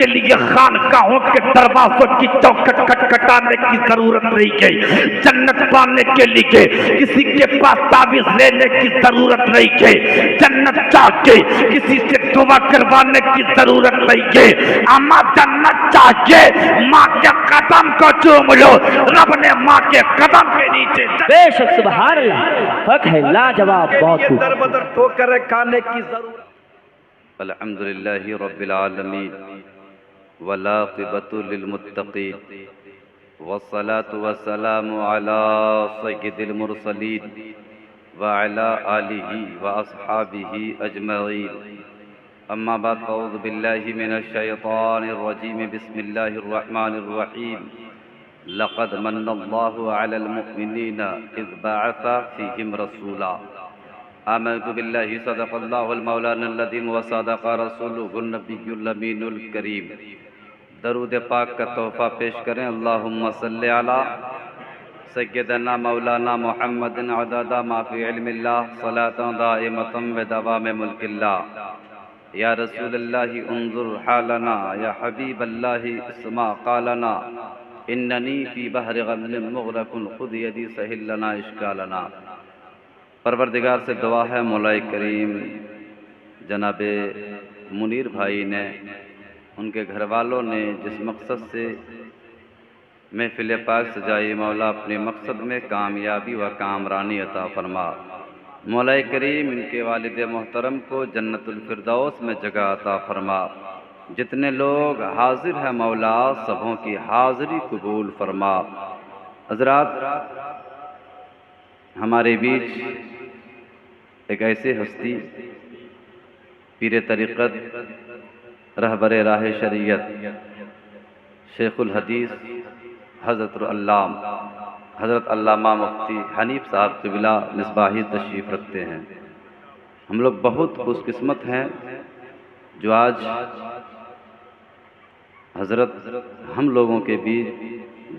کے لیے خانقاہوں کے دروازوں کی چوکھٹ کھٹکھٹانے کی ضرورت نہیں ہے، جنت پانے کے لیے کسی کے پاس تعویذ لینے کی ضرورت نہیں ہے، جنت چاہ کے کسی سے دعا کروانے کی ضرورت نہیں ہے، اما جنت چاہیے ماں کے قدم کو چوم لو، رب نے ماں کے قدم کے نیچے بے شک سبحان اللہ حق ہے لاجواب بہت خوب در بدر ٹھوکر کھانے کی ضرورت۔ الحمدللہ رب العالمین والعاقبۃ للمتقین والصلاة والسلام علی سید المرسلین وعلی آلہ واصحابہ اجمعین، اما بعد اعوذ باللہ من الشیطان الرجیم، بسم اللہ الرحمن الرحیم، لقد من اللہ علی المؤمنین اذ بعث فیہم رسولا، آمنت باللہ صدق اللہ المولانا العظیم وصدق رسولہ النبی الامین الکریم۔ درود پاک کا تحفہ پیش کریں، اللہم صلی علی سیدنا مولانا محمد عدد ما فی علم اللہ، صلاة دائمۃ بدوام ملک اللہ۔ یا رسول اللہ انظر حالنا، یا حبیب اللہ اسمع قالنا، اننی فی بحر غم مغرق خذ یدی سہل لنا اشکالنا۔ پروردگار سے دعا ہے مولا کریم جناب منیر بھائی نے، ان کے گھر والوں نے جس مقصد سے محفل پاک سجائی، مولا اپنے مقصد میں کامیابی و کامرانی عطا فرما۔ مولا کریم ان کے والد محترم کو جنت الفردوس میں جگہ عطا فرما۔ جتنے لوگ حاضر ہیں مولا سبوں کی حاضری قبول فرما۔ حضرات، ہمارے بیچ ایک ایسے ہستی، پیر طریقت، رہبر راہ شریعت، شیخ الحدیث حضرت علامہ مفتی حنیف صاحب قبلہ مصباحی تشریف رکھتے ہیں۔ ہم لوگ بہت خوش قسمت ہیں جو آج حضرت ہم لوگوں کے بیچ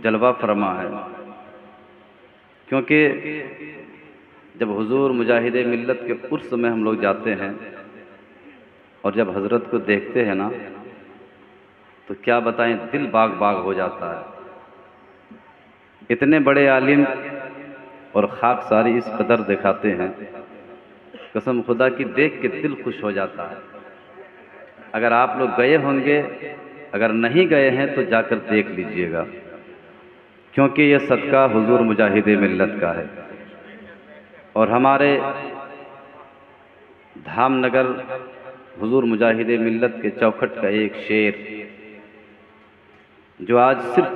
جلوہ فرما ہے، کیونکہ جب حضور مجاہد ملت کے عرس میں ہم لوگ جاتے ہیں اور جب حضرت کو دیکھتے ہیں نا تو کیا بتائیں، دل باغ باغ ہو جاتا ہے۔ اتنے بڑے عالم اور خاک ساری اس قدر دکھاتے ہیں، قسم خدا کی دیکھ کے دل خوش ہو جاتا ہے۔ اگر آپ لوگ گئے ہوں گے، اگر نہیں گئے ہیں تو جا کر دیکھ لیجئے گا، کیونکہ یہ صدقہ حضور مجاہد ملت کا ہے۔ اور ہمارے دھام نگر حضور مجاہد ملت کے چوکھٹ کا ایک شیر جو آج صرف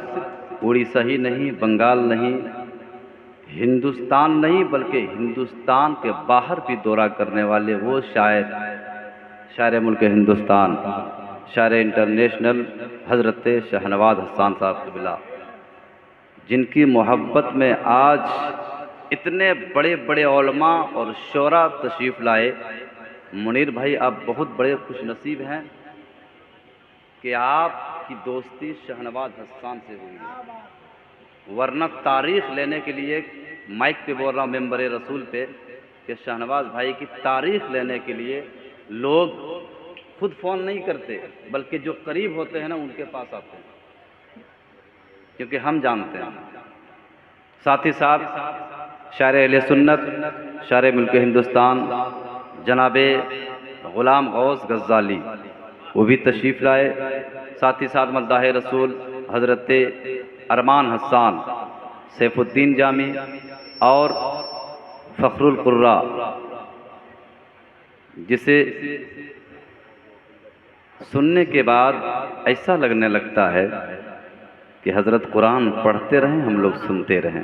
اڑیسہ ہی نہیں، بنگال نہیں، ہندوستان نہیں بلکہ ہندوستان کے باہر بھی دورہ کرنے والے وہ شاعر ملک ہندوستان، شاعر انٹرنیشنل حضرت شاہنواز حسان صاحب قبلہ، جن کی محبت میں آج اتنے بڑے بڑے علماء اور شعراء تشریف لائے۔ منیر بھائی، آپ بہت بڑے خوش نصیب ہیں کہ آپ کی دوستی شاہنواز حسان سے ہوئی ہے، ورنہ تاریخ لینے کے لیے مائک پہ بول رہا ہوں، ممبر رسول پہ، کہ شاہنواز بھائی کی تاریخ لینے کے لیے لوگ خود فون نہیں کرتے بلکہ جو قریب ہوتے ہیں نا ان کے پاس آتے ہیں، کیونکہ ہم جانتے ہیں۔ ساتھ ہی ساتھ شاعر اہل سنت، شاعر ملک ہندوستان جناب غلام غوث غزالی، وہ بھی تشریف لائے۔ ساتھ ہی ساتھ مداح رسول حضرت ارمان حسان، سیف الدین جامی اور فخر القراء، جسے سننے کے بعد ایسا لگنے لگتا ہے کہ حضرت قرآن پڑھتے رہیں، ہم لوگ سنتے رہیں۔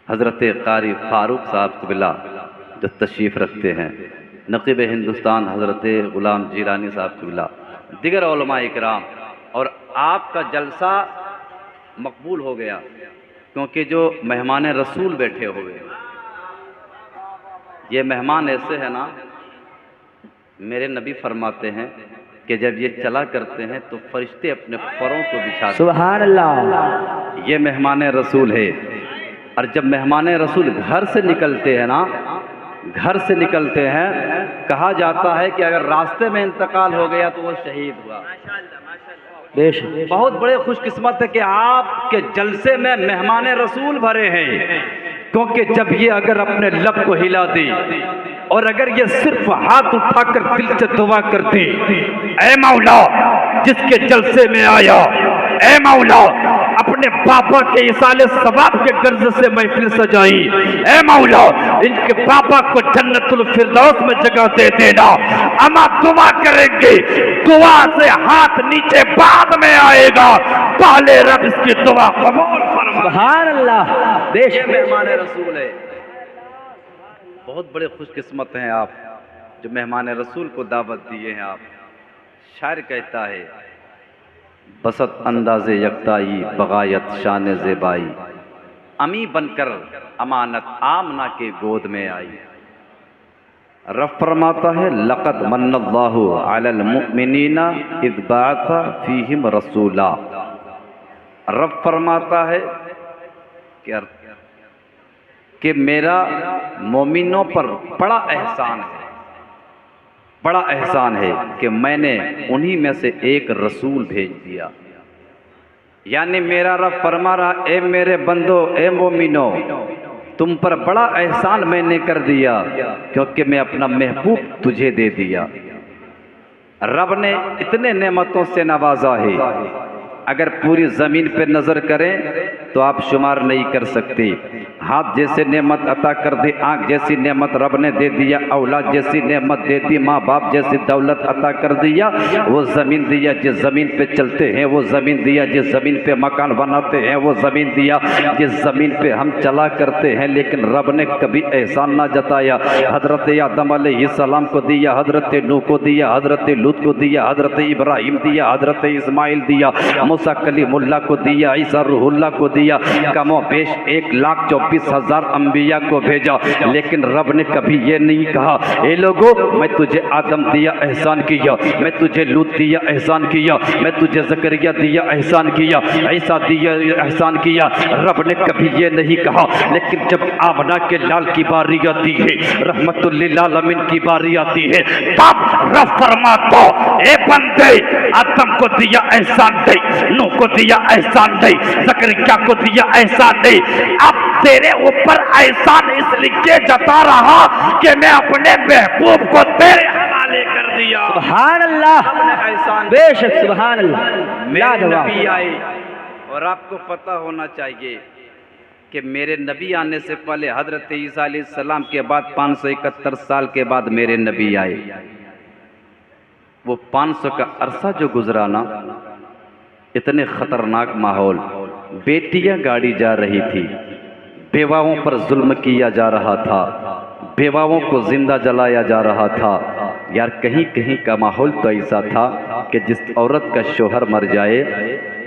حضرت قاری فاروق صاحب قبلہ جو تشریف رکھتے ہیں، نقیب ہندوستان حضرت غلام جیلانی صاحب قبلہ، دیگر علماء اکرام، اور آپ کا جلسہ مقبول ہو گیا کیونکہ جو مہمان رسول بیٹھے ہوئے، یہ مہمان ایسے ہیں نا، میرے نبی فرماتے ہیں کہ جب یہ چلا کرتے ہیں تو فرشتے اپنے پروں کو بچھاتے ہیں۔ سبحان اللہ، یہ مہمان رسول ہے۔ اور جب مہمان رسول گھر سے نکلتے ہیں نا، گھر سے نکلتے ہیں، کہا جاتا ہے کہ اگر راستے میں انتقال ہو گیا تو وہ شہید ہوا۔ بے شک بہت بڑے خوش قسمت ہے کہ آپ کے جلسے میں مہمان رسول بھرے ہیں، کیونکہ جب یہ اگر اپنے لب کو ہلا دے اور اگر یہ صرف ہاتھ اٹھا کر دل سے دعا کرتے، اے مولا جس کے جلسے میں آیا، اے مولا اپنے پاپا کے اصال ثواب کے غرض سے محفل سجائی، اے مولا ان کے پاپا کو جنت الفردوس میں جگہ دے دینا۔ اما دعا کریں گے، دعا سے ہاتھ نیچے بعد میں آئے گا، پہلے رب اس کی دعا قبول فرما۔ سبحان اللہ، بے یہ شک مہمان رسول ہے۔ بہت بڑے خوش قسمت ہیں آپ جو مہمان رسول کو دعوت دیے ہیں آپ۔ شاعر کہتا ہے بسط انداز یکتائی بغایت شان زیبائی، امی بن کر امانت آمنہ کے گود میں آئی۔ رب فرماتا ہے لقد من اللہ علی المؤمنین اذ بعث فیہم رسولا۔ رب فرماتا ہے کہ میرا مومنوں پر بڑا احسان ہے، بڑا احسان ہے کہ میں نے انہی میں سے ایک رسول بھیج دیا۔ یعنی میرا رب فرما رہا اے میرے بندو، اے مومنو، تم پر بڑا احسان میں نے کر دیا کیونکہ میں اپنا محبوب تجھے دے دیا۔ رب نے اتنے نعمتوں سے نوازا ہے، اگر پوری زمین پہ نظر کریں تو آپ شمار نہیں کر سکتے۔ ہاتھ جیسے نعمت عطا کر دی، آنکھ جیسی نعمت رب نے دے دیا، اولاد جیسی نعمت دے دی، ماں باپ جیسی دولت عطا کر دیا، وہ زمین دیا جس زمین پہ چلتے ہیں، وہ زمین دیا جس زمین پہ مکان بناتے ہیں، وہ زمین دیا جس زمین پہ ہم چلا کرتے ہیں، لیکن رب نے کبھی احسان نہ جتایا۔ حضرت آدم علیہ السلام کو دیا، حضرت نوح کو دیا، حضرت لوط کو دیا، حضرت ابراہیم دیا، حضرت اسماعیل دیا، موسیٰ کلیم اللہ کو دیا، عیسیٰ روح اللہ کو دیا، کم و بیش 1,24,000 انبیاء کو بھیجا، لیکن رب نے کبھی یہ نہیں کہا اے لوگو میں تجھے آدم دیا احسان کیا، میں تجھے لوط دیا احسان کیا، میں تجھے زکریا دیا احسان کیا، عیسیٰ دیا احسان کیا۔ رب نے کبھی یہ نہیں کہا، لیکن جب آمنہ کے لال کی باری آتی ہے، رحمت للعالمین کی باری آتی ہے، تب رب فرماتا اے بندے آدم کو دیا احسان دے، نوح کو دیا احسان دے، زکریا کو دیا احسان دے، اب تیرے اوپر احسان اس لیے جتا رہا کہ میں اپنے محبوب کو تیرے حوالے کر دیا۔ سبحان اللہ، احسان بے شک سبحان اللہ، لا میرے جواب۔ نبی آئے، اور آپ کو پتہ ہونا چاہیے کہ میرے نبی آنے سے پہلے حضرت عیسیٰ علیہ السلام کے بعد 571 سال کے بعد میرے نبی آئے۔ وہ 500 کا عرصہ جو گزرا نا، اتنے خطرناک ماحول، بیٹیاں گاڑی جا رہی تھی، بیواؤں پر ظلم کیا جا رہا تھا، بیواؤں کو زندہ جلایا جا رہا تھا۔ یار کہیں کہیں کا ماحول تو ایسا تھا کہ جس عورت کا شوہر مر جائے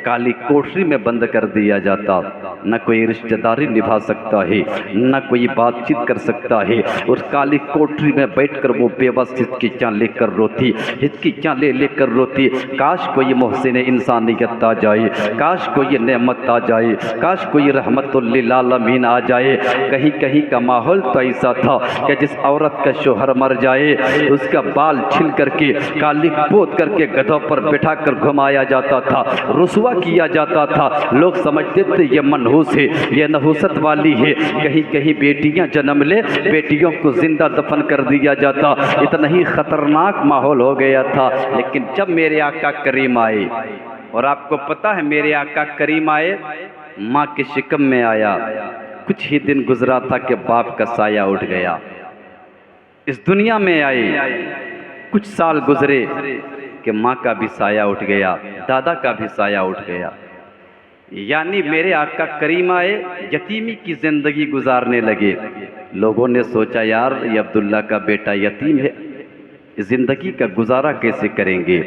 کالی کوٹری میں بند کر دیا جاتا، نہ کوئی رشتہ داری نبھا سکتا ہے، نہ کوئی بات چیت کر سکتا ہے۔ اس کالی کوٹری میں بیٹھ کر وہ بیوہ ہچکیاں لے کر روتی، ہچکیاں لے لے کر روتی، کاش کوئی محسن انسانیت آ جائے، کاش کوئی نعمت آ جائے، کاش کوئی رحمت للعالمین آ جائے۔ کہیں کہیں کا ماحول تو ایسا تھا کہ جس عورت کا شوہر مر جائے اس کا بال چھل کر کے کالی پوت کر کے گدھوں پر بٹھا کر گھمایا جاتا تھا، رسوا کیا جاتا تھا۔ لوگ سمجھتے تھے یہ منحوس ہے، یہ نحوست والی ہے۔ کہیں کہیں بیٹیاں جنم لے، بیٹیوں کو زندہ دفن کر دیا جاتا۔ اتنا ہی خطرناک ماحول ہو گیا تھا۔ لیکن جب میرے آقا کریم آئے، اور آپ کو پتہ ہے میرے آقا کریم آئے ماں کے شکم میں آیا، کچھ ہی دن گزرا تھا کہ باپ کا سایہ اٹھ گیا۔ اس دنیا میں آئے، کچھ سال گزرے کہ ماں کا بھی سایہ اٹھ گیا، دادا کا بھی سایہ اٹھ گیا۔ یعنی میرے آقا کریم آئے، یتیمی کی زندگی گزارنے لگے۔ لوگوں نے سوچا یار یہ عبداللہ کا بیٹا یتیم ہے، زندگی کا گزارا کیسے کریں گے؟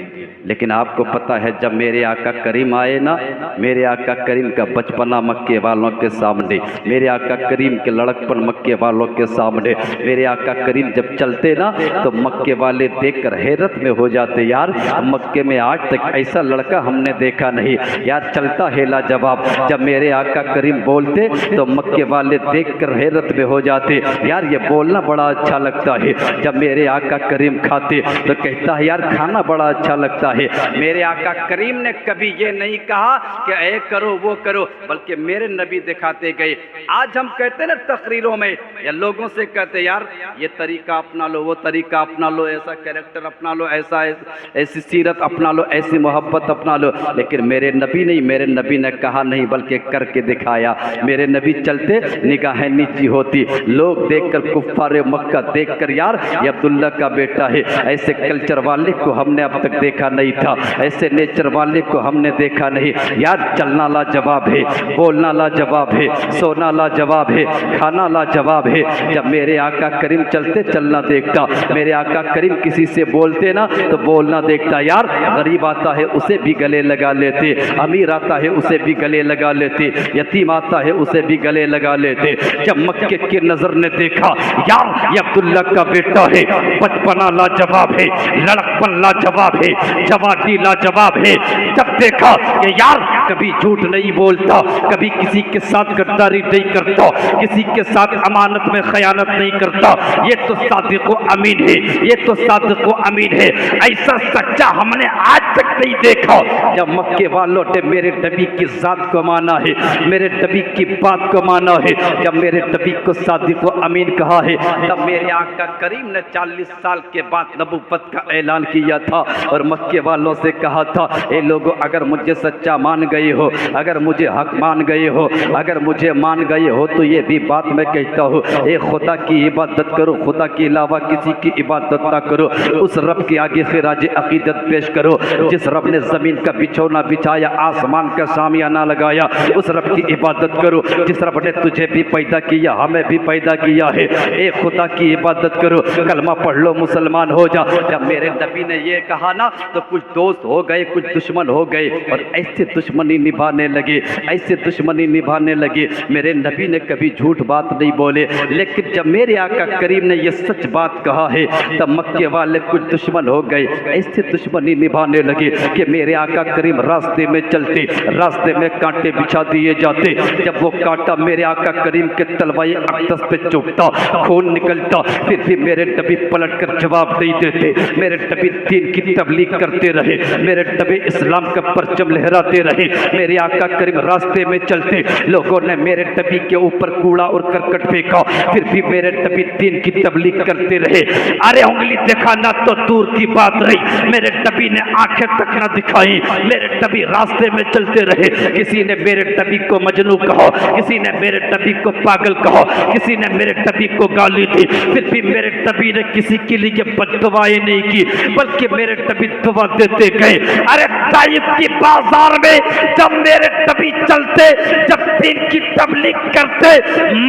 لیکن آپ کو پتہ ہے جب میرے آقا کریم آئے نا، میرے آقا کریم کا بچپنا مکے والوں کے سامنے، میرے آقا کریم کے لڑکپن مکے والوں کے سامنے، میرے آقا کریم جب چلتے نا تو مکے والے دیکھ کر حیرت میں ہو جاتے، یار مکے میں آج تک ایسا لڑکا ہم نے دیکھا نہیں، یار چلتا ہے لاجواب۔ جب میرے آقا کریم بولتے تو مکے والے دیکھ کر حیرت میں ہو جاتے، یار یہ بولنا بڑا اچھا لگتا ہے۔ جب میرے آقا کریم کھاتے تو کہتا ہے یار کھانا بڑا اچھا لگتا ہے۔ میرے آقا کریم نے کبھی یہ نہیں کہا کہ اے کرو وہ کرو، بلکہ میرے نبی دکھاتے گئے۔ آج ہم کہتے ہیں نا تقریروں میں یا لوگوں سے کہتے یار یہ طریقہ اپنا لو، وہ طریقہ اپنا لو، ایسا کریکٹر اپنا لو، ایسی سیرت اپنا لو، ایسی محبت اپنا لو، لیکن میرے نبی نہیں، میرے نبی نے کہا نہیں بلکہ کر کے دکھایا۔ میرے نبی چلتے نگاہیں نیچی ہوتی، لوگ دیکھ کر کفار مکہ دیکھ کر یار یہ عبداللہ کا بیٹا ہے، ایسے کلچر والے کو ہم نے اب تک دیکھا نہیں تھا، ایسے نیچر والے کو ہم نے دیکھا نہیں۔ یار چلنا لاجواب ہے، بولنا لاجواب ہے، سونا لاجواب ہے، کھانا لاجواب ہے۔ جب میرے آقا کریم چلتے چلنا دیکھتا، میرے آقا کریم کسی سے بولتے نا تو بولنا دیکھتا، یار غریب آتا ہے اسے بھی گلے لگا لیتے، امیر آتا ہے اسے بھی گلے لگا لیتے، یتیم آتا ہے اسے بھی گلے لگا لیتے۔ جب مکے کی نظر نے دیکھا یار یہ عبداللہ کا بیٹا ہے، بچپنا لاجواب ہے، لڑکپن لاجواب ہے، جوانی لاجواب ہے۔ جب دیکھا کہ یار کبھی جھوٹ نہیں بولتا، کبھی کسی کے ساتھ غداری نہیں کرتا، کسی کے ساتھ امانت میں خیانت نہیں کرتا، یہ تو صادق و امین ہے، یہ تو صادق و امین ہے، ایسا سچا ہم نے آج تک نہیں دیکھا۔ جب مکے والوں نے میرے نبی کی ذات کو مانا ہے، میرے نبی کی بات کو مانا ہے، جب میرے نبی کو صادق و امین کہا ہے، تب میرے آقا کریم نے 40 سال کے بعد نبوت کا اعلان کیا تھا اور مکے والوں سے کہا تھا اے لوگو اگر مجھے سچا مان گئے ہو، اگر مجھے حق مان گئے ہو، اگر مجھے مان گئے ہو تو یہ بھی بات میں کہتا ہوں، اے خدا کی عبادت کرو، خدا کے علاوہ کسی کی عبادت نہ کرو، اس رب کے آگے خراج عقیدت پیش کرو جس رب نے زمین کا بچھونا بچھایا، آسمان کا سامیانہ لگایا، اس رب کی عبادت کرو جس رب نے تجھے بھی پیدا کیا، ہمیں بھی پیدا کیا ہے، اے خدا کی عبادت کرو، کلمہ پڑھ لو مسلمان ہو جا۔ جب میرے نبی نے یہ کہا نا تو کچھ دوست ہو گئے، کچھ دشمن ہو گئے اور ایسے دشمنی نبھانے لگے، ایسے دشمنی نبھانے لگے۔ میرے نبی نے کبھی جھوٹ بات نہیں بولے، لیکن جب میرے آقا کریم نے یہ سچ بات کہا ہے تب مکے والے کچھ دشمن ہو گئے، ایسے دشمنی نبھانے لگے کہ میرے آقا کریم راستے میں چلتے، راستے میں کانٹے بچھا دیے جاتے، جب وہ کانٹا میرے آقا کریم کے تلوائے اقدس پہ چوبتا، خون نکلتا، پھر بھی میرے نبی پلٹ کر جواب نہیں دیتے، میرے نبی دین کی تبلیغ کرتے رہے، میرے نبی اسلام کا پرچم لہراتے رہے۔ میرے آقا کریم راستے میں چلتے، لوگوں نے میرے نبی کے اوپر کوڑا اور کرکٹ پھینکا، پھر بھی میرے نبی دین کی تبلیغ کرتے رہے۔ ارے انگلی دکھانا تو دور کی بات رہی، میرے نبی نے آنکھیں تک نہ دکھائی، میرے نبی راستے میں چلتے رہے۔ کسی نے میرے نبی کو مجنون کہا، کسی نے میرے نبی کو پاگل کہا، کسی نے میرے نبی کو گالی دی، پھر بھی میرے نبی نے کسی کے لیے بد دعائیں نہیں کی، بلکہ میرے نبی دعا دیتے گئے۔ ارے طائف کی بازار میں جب میرے نبی چلتے، جب دین کی تبلیغ کرتے،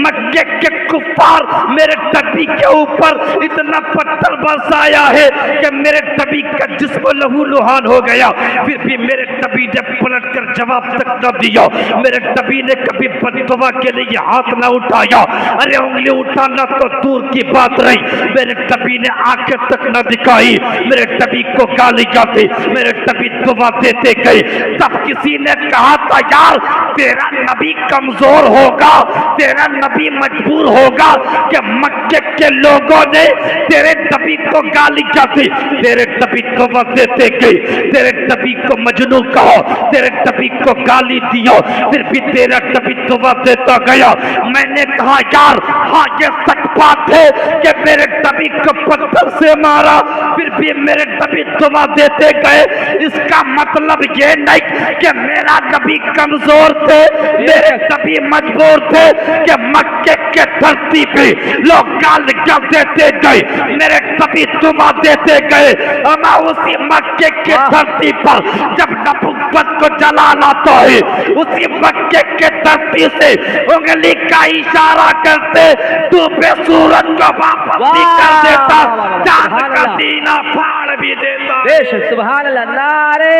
مکے کے کفار میرے نبی کے اوپر اتنا پتھر برسایا ہے کہ میرے نبی کا جسم لہو لہان ہو گیا، پھر بھی میرے نبی نے پلٹ کر جواب تک نہ دیا، میرے نبی نے کبھی بد دعا کے لیے ہاتھ نہ اٹھایا۔ ارے انگلی اٹھانا تو دور کی بات رہی، میرے نبی نے آنکھیں تک نہ دکھائی، میرے نبی کو گالی جاتے، میرے نبی دعا دیتے گئے۔ تب کسی نے کہا تھا یار تیرا نبی کمزور ہوگا، تیرا نبی مجبور ہوگا کہ مکے کے لوگوں نے تیرے نبی کو گالی جاتی، تیرے نبی دعا دیتے گئے، تیرے نبی کو مجنون کہا، تیرے نبی کو گالی دیا، پھر بھی تیرا نبی دعا دیتا گیا۔ میں نے کہا یار ہاں یہ سچ بات ہے کہ میرے نبی کو پتھر سے مارا، پھر بھی میرے نبی دعا دیتے گئے، اس کا مطلب یہ نہیں کہ میرا نبی کمزور تھے میرے نبی مجبور تھے کہ مکے کے دھرتی پہ لوگ گالیاں دیتے گئے میرے نبی دعا دیتے گئے اما اسی مکے کے دھرتی پر جب نبوت کو جلال آتا ہے اسی مکے کے دھرتی سے انگلی کا اشارہ کرتے ڈوبے سورج کو واپس بھی کر دیتا چاند کا سینہ پھاڑ بھی دیتا بے شک سبحان اللہ نعرہ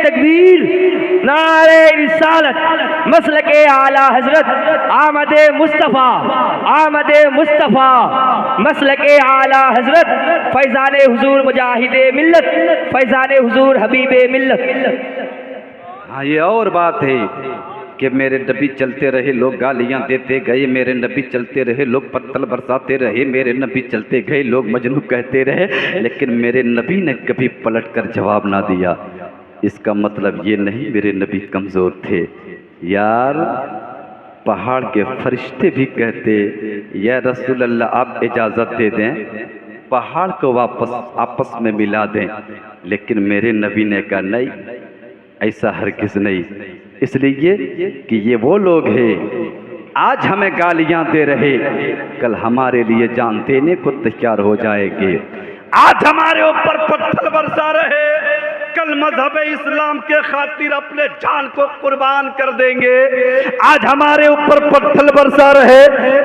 تکبیر نعرہ رسالت مسلک اعلی حضرت آمد مصطفیٰ آمد مصطفیٰ مسلک اعلی حضرت فیضان حضور مجاہد ملت فیضان حضور حبیب ملت ہاں یہ اور بات ہے کہ میرے نبی چلتے رہے لوگ گالیاں دیتے گئے میرے نبی چلتے رہے لوگ پتل برساتے رہے میرے نبی چلتے گئے لوگ مجنون کہتے رہے لیکن میرے نبی نے کبھی پلٹ کر جواب نہ دیا اس کا مطلب یہ نہیں میرے نبی کمزور تھے یار پہاڑ کے فرشتے بھی کہتے یا رسول اللہ آپ اجازت دے دیں پہاڑ کو واپس آپس میں ملا دیں لیکن میرے نبی نے کہا نہیں ایسا ہرگز نہیں اس لیے کہ یہ وہ لوگ ہیں آج ہمیں گالیاں دے رہے کل ہمارے لیے جان دینے کو تیار ہو جائے گے آج ہمارے اوپر پتھر برسا رہے کل مذہب اسلام کے خاطر اپنے جان کو قربان کر دیں گے آج ہمارے اوپر پتھر برسا رہے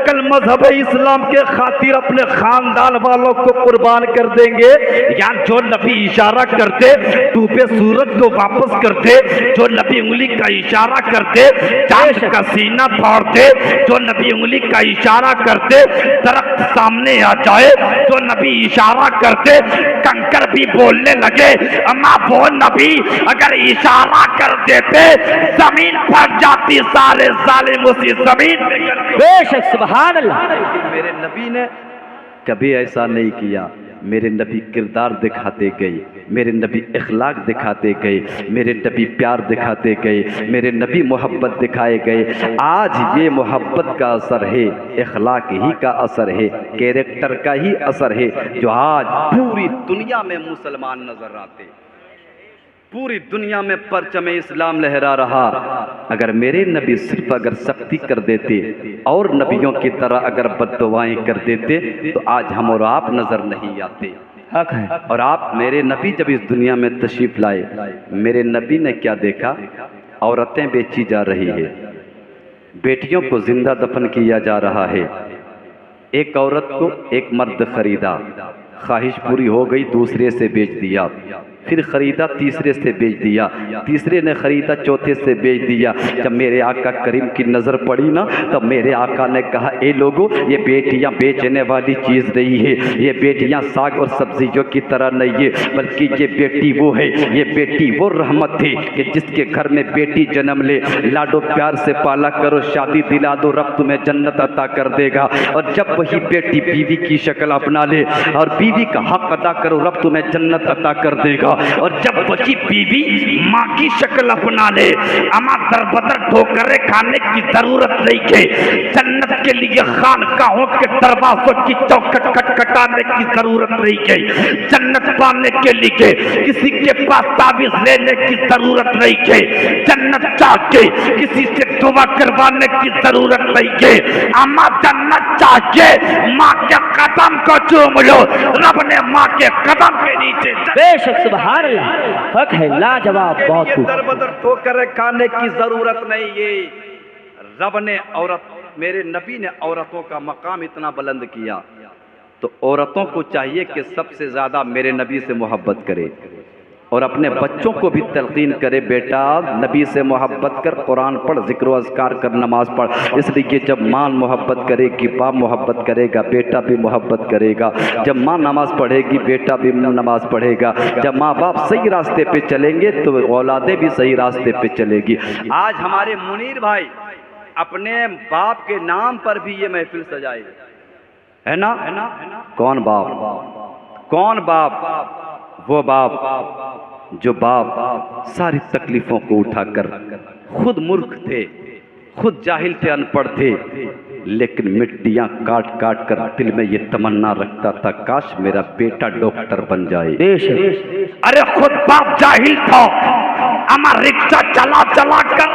کل مذہب اسلام کے خاطر اپنے خاندان والوں کو قربان کر دیں گے یہاں جو نبی اشارہ کرتے ڈوبے سورج کو واپس کرتے جو نبی انگلی کا اشارہ کرتے چاند کا سینہ پھاڑتے جو نبی انگلی کا اشارہ کرتے درخت سامنے آ جائے جو نبی اشارہ کرتے کنکر بھی بولنے لگے اما وہ نبی اگر اشارہ کر دیتے زمین پھٹ جاتی سارے ظالم اسی زمین پہ بے شک سبحان اللہ میرے نبی نے کبھی ایسا نہیں کیا میرے نبی کردار دکھاتے گئے میرے نبی اخلاق دکھاتے گئے میرے نبی پیار دکھاتے گئے میرے نبی محبت دکھائے گئے آج یہ محبت کا اثر ہے اخلاق ہی کا اثر ہے کیریکٹر کا ہی اثر ہے جو آج پوری دنیا میں مسلمان نظر آتے پوری دنیا میں پرچم اسلام لہرا رہا اگر میرے نبی صرف اگر سختی کر دیتے اور نبیوں کی طرح اگر بد دعائیں کر دیتے تو آج ہم اور آپ نظر نہیں آتے حق ہے اور آپ میرے نبی جب اس دنیا میں تشریف لائے میرے نبی نے کیا دیکھا عورتیں بیچی جا رہی ہے بیٹیوں کو زندہ دفن کیا جا رہا ہے ایک عورت کو ایک مرد خریدا خواہش پوری ہو گئی دوسرے سے بیچ دیا پھر خریدا تیسرے سے بیچ دیا تیسرے نے خریدا چوتھے سے بیچ دیا جب میرے آقا کریم کی نظر پڑی نا تب میرے آقا نے کہا اے لوگو یہ بیٹیاں بیچنے والی چیز نہیں ہے یہ بیٹیاں ساگ اور سبزیوں کی طرح نہیں ہے بلکہ یہ بیٹی وہ ہے یہ بیٹی وہ رحمت ہے کہ جس کے گھر میں بیٹی جنم لے لاڈو پیار سے پالا کرو شادی دلا دو رب تمہیں جنت عطا کر دے گا اور جب وہی بیٹی بیوی کی شکل اپنا لے اور بیوی کا حق ادا کرو رب تمہیں جنت عطا کر دے گا اور جب وہی بیوی ماں کی شکل اپنا لے اما در بدر ٹھوکریں کھانے کی ضرورت نہیں ہے جنت کے لیے خانقاہوں کے دروازوں کی چوکھٹ کھٹکھٹانے کی ضرورت نہیں ہے جنت پانے کے لیے کسی کے پاس تعویذ لینے کی ضرورت نہیں ہے جنت چاہ کے کسی سے دعا کروانے کی ضرورت نہیں ہے اما جنت چاہیے ماں کے قدم کو چوم لو رب نے ماں کے قدم کے نیچے بے شک سبحان اللہ حق ہے لاجواب بہت خوب در بدر ٹھوکریں کھانے کی ضرورت نہیں ہے رب نے عورت میرے نبی نے عورتوں کا مقام اتنا بلند کیا تو عورتوں کو چاہیے کہ سب سے زیادہ میرے نبی سے محبت کرے اور اپنے بچوں کو بھی تلقین کرے بیٹا نبی سے محبت کر قرآن پڑھ ذکر و اذکار کر نماز پڑھ اس لیے جب ماں محبت کرے گی باپ محبت کرے گا بیٹا بھی محبت کرے گا جب ماں نماز پڑھے گی بیٹا بھی نماز پڑھے گا جب ماں باپ صحیح راستے پہ چلیں گے تو اولادیں بھی صحیح راستے پہ چلے گی آج ہمارے منیر بھائی اپنے باپ کے نام پر بھی یہ محفل سجائے ہے نا کون باپ وہ باپ جو باپ ساری تکلیفوں کو اٹھا کر خود مورکھ تھے خود جاہل تھے ان پڑھ تھے لیکن مٹیاں کاٹ کاٹ کر دل میں یہ تمنا رکھتا تھا کاش میرا بیٹا ڈاکٹر بن جائے ارے خود باپ جاہل تھا اما رکشہ چلا چلا کر